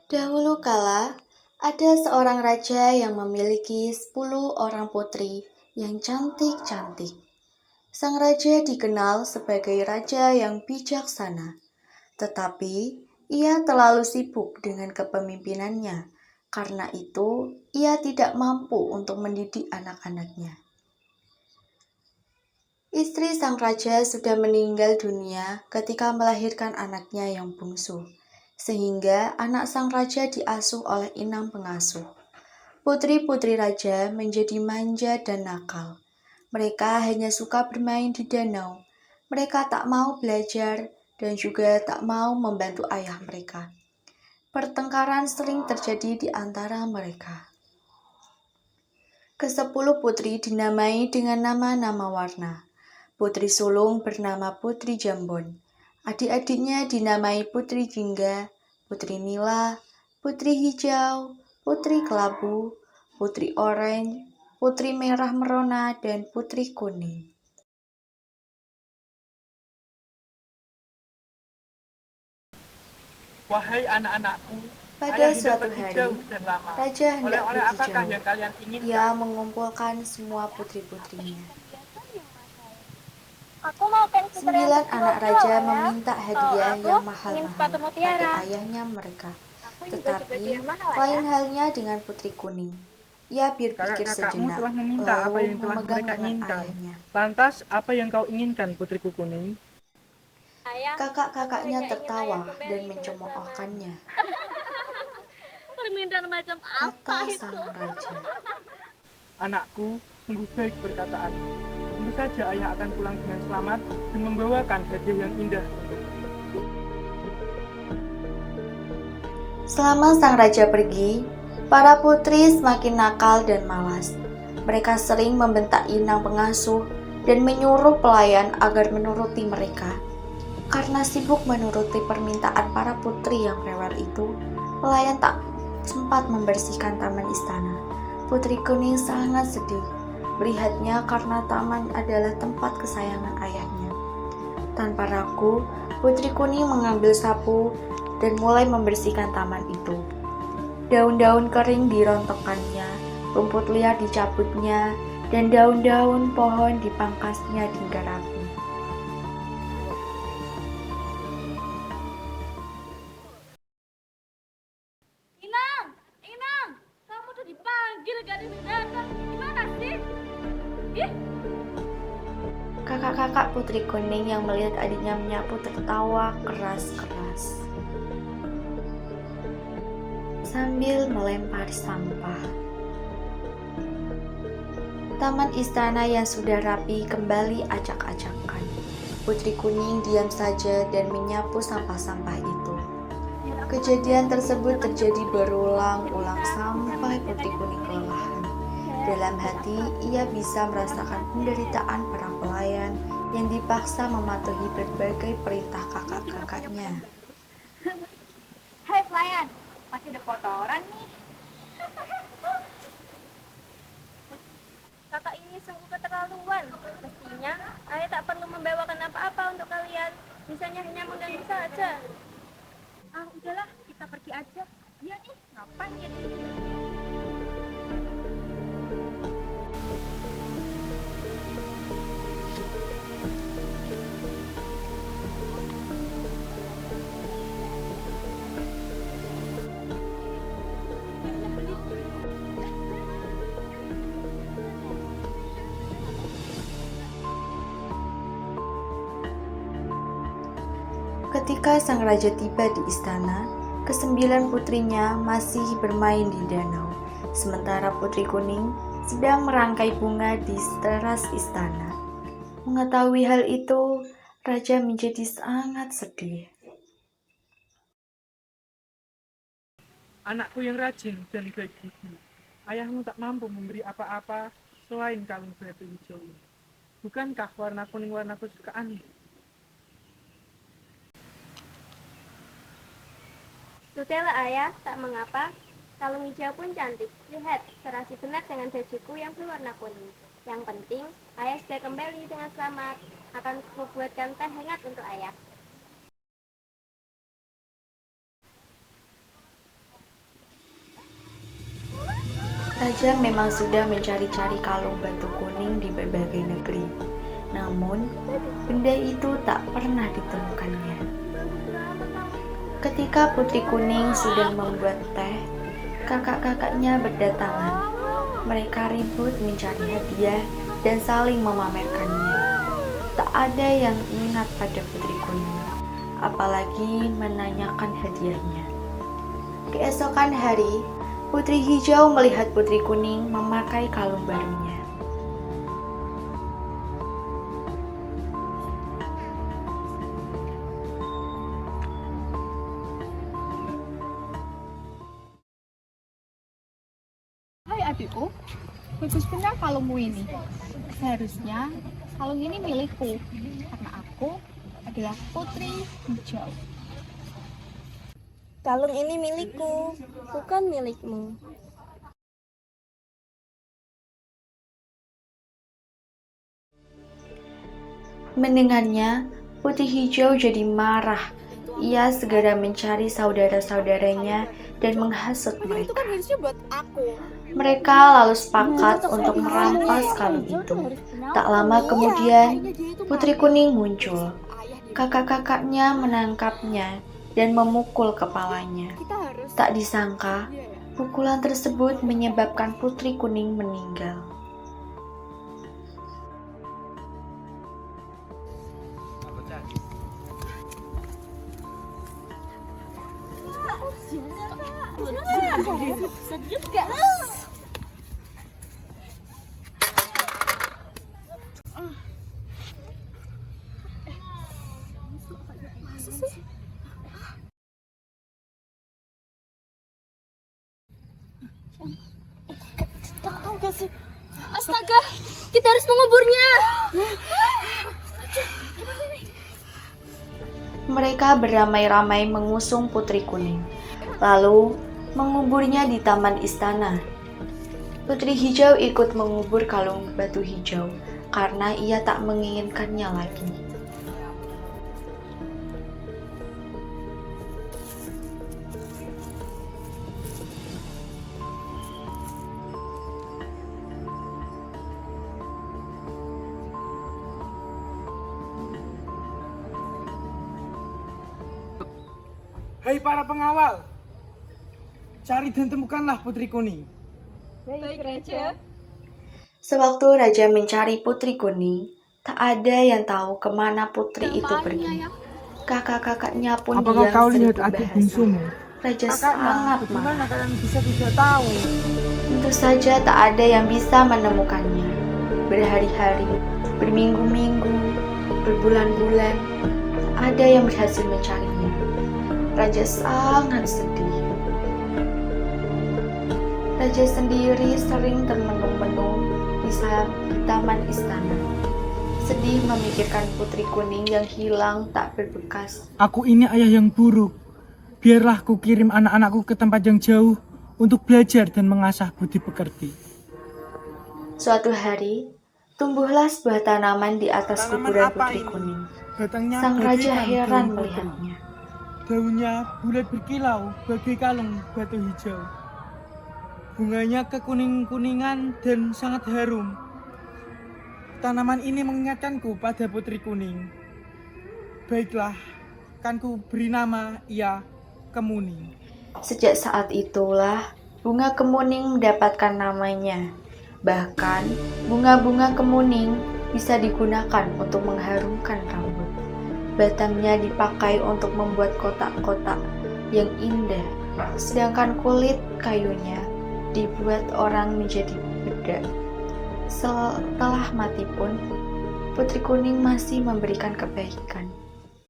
Dahulu kala, ada seorang raja yang memiliki 10 orang putri yang cantik-cantik. Sang raja dikenal sebagai raja yang bijaksana, tetapi ia terlalu sibuk dengan kepemimpinannya. Karena itu, ia tidak mampu untuk mendidik anak-anaknya. Istri sang raja sudah meninggal dunia ketika melahirkan anaknya yang bungsu, sehingga anak sang raja diasuh oleh inang pengasuh. Putri-putri raja menjadi manja dan nakal. Mereka hanya suka bermain di danau. Mereka tak mau belajar dan juga tak mau membantu ayah mereka. Pertengkaran sering terjadi di antara mereka. Kesepuluh putri dinamai dengan nama-nama warna. Putri sulung bernama Putri Jambon. Adik-adiknya dinamai Putri Jingga, Putri Nila, Putri Hijau, Putri Kelabu, Putri Orange, Putri Merah Merona, dan Putri Kuning. Wahai anak-anakku, Pada ayah hendak suatu pergi hari, jauh dan lama. Raja hendak Oleh-oleh pergi apakah jauh. yang kalian Ia inginkan? mengumpulkan semua putri-putrinya. Aku mau pensil yang 9 anak berkilau-kilau, raja Ayah. meminta Kalau hadiah aku yang ingin mahal-mahal sepatu pada mutiara. ayahnya mereka. Aku juga suka Tetapi yang mahal, lain Ayah. halnya dengan Putri Kuning. Ia berpikir Kakak-kakakmu sejenak, telah meminta apa lalu yang telah memegang mereka lengan inginkan. ayahnya. Lantas, apa yang kau inginkan, putriku kuning? Ayah, aku Kakak-kakaknya hanya ingin tertawa ayah kembali dan dengan mencemoohkannya, selamat. Permintaan macam apa kata itu? sang raja. Anakku, sungguh baik perkataanmu. Tentu saja ayah akan pulang dengan selamat dan membawakan hadiah yang indah untukmu. Selama sang raja pergi, para putri semakin nakal dan malas. Mereka sering membentak inang pengasuh dan menyuruh pelayan agar menuruti mereka. Karena sibuk menuruti permintaan para putri yang rewel itu, pelayan tak sempat membersihkan taman istana. Putri Kuning sangat sedih melihatnya karena taman adalah tempat kesayangan ayahnya. Tanpa ragu, Putri Kuning mengambil sapu dan mulai membersihkan taman itu. Daun-daun kering dirontokkannya, rumput liar dicabutnya, dan daun-daun pohon dipangkasnya hingga rapi. Inang, Inang, kamu tuh dipanggil gak datang. Gimana sih? Ih, Kakak-kakak Putri Kuning yang melihat adiknya menyapu tertawa keras-keras sambil melempar sampah. Taman istana yang sudah rapi kembali acak-acakan. Putri Kuning diam saja dan menyapu sampah-sampah itu. Kejadian tersebut terjadi berulang-ulang sampai Putri Kuning kelelahan. Dalam hati, ia bisa merasakan penderitaan para pelayan yang dipaksa mematuhi berbagai perintah kakak-kakaknya. hai pelayan, masih ada kotoran nih. Kakak ini sungguh keterlaluan. Mestinya ayah tak perlu membawakan apa-apa untuk kalian. Misalnya hanya mengganggu saja. Ah, udahlah, kita pergi aja. Dia nih, ngapain dia di sini? Ketika sang raja tiba di istana, kesembilan putrinya masih bermain di danau, sementara Putri Kuning sedang merangkai bunga di teras istana. Mengetahui hal itu, raja menjadi sangat sedih. Anakku yang rajin dan baik budi, ayahmu tak mampu memberi apa-apa selain kalung batu hijau ini. Bukankah warna kuning warna kesukaanmu? Sudahlah ayah, tak mengapa. Kalung hijau pun cantik. Lihat, serasi benar dengan bajuku yang berwarna kuning. Yang penting, ayah sudah kembali dengan selamat. Akan kubuatkan teh hangat untuk ayah. Raja memang sudah mencari-cari kalung batu kuning di berbagai negeri. Namun, benda itu tak pernah ditemukannya. Ketika Putri Kuning sedang membuat teh, kakak-kakaknya berdatangan. Mereka ribut mencari hadiah dan saling memamerkannya. Tak ada yang ingat pada Putri Kuning, apalagi menanyakan hadiahnya. Keesokan hari, Putri Hijau melihat Putri Kuning memakai kalung barunya. Hai adikku, bagus benar kalungmu ini. Seharusnya kalung ini milikku, karena aku adalah Putri Hijau. Kalung ini milikku, bukan milikmu. Mendengarnya, Putri Hijau jadi marah. Ia segera mencari saudara-saudaranya dan menghasut mereka. Itu kan harusnya buat aku. Mereka lalu sepakat untuk merampas kalung itu. Tak lama kemudian, Putri Kuning muncul. Kakak-kakaknya menangkapnya dan memukul kepalanya. Tak disangka, pukulan tersebut menyebabkan Putri Kuning meninggal. Astaga, kita harus menguburnya. Mereka beramai-ramai mengusung Putri Kuning, lalu menguburnya di taman istana. Putri Hijau ikut mengubur kalung batu hijau karena ia tak menginginkannya lagi. Hai para pengawal, cari dan temukanlah Putri Kuning. Baik, Raja. Sewaktu Raja mencari Putri Kuning, tak ada yang tahu kemana putri itu pergi. Kakak-kakaknya pun Apakah diam kau sering lihat adik berbahasa. bungsumu? Raja sangat marah. Bagaimana kalian bisa tidak tahu? Tentu saja tak ada yang bisa menemukannya. Berhari-hari, berminggu-minggu, berbulan-bulan, tak ada yang berhasil mencarinya. Raja sangat sedih. Raja sendiri sering termenung-menung di taman istana. Sedih memikirkan Putri Kuning yang hilang tak berbekas. Aku ini ayah yang buruk. Biarlah ku kirim anak-anakku ke tempat yang jauh untuk belajar dan mengasah budi pekerti. Suatu hari, tumbuhlah sebuah tanaman di atas kuburan Putri Kuning. Batangnya Sang raja bagaikan heran daun putri. melihatnya. Daunnya bulat berkilau bagai kalung batu hijau. Bunganya kekuning-kuningan dan sangat harum. Tanaman ini mengingatkanku pada Putri Kuning. Baiklah, kan ku beri nama ia Kemuning. Sejak saat itulah bunga kemuning mendapatkan namanya. Bahkan bunga-bunga kemuning bisa digunakan untuk mengharumkan rambut. Batangnya dipakai untuk membuat kotak-kotak yang indah, sedangkan kulit kayunya dibuat orang menjadi bedak. Setelah mati pun, Putri Kuning masih memberikan kebaikan.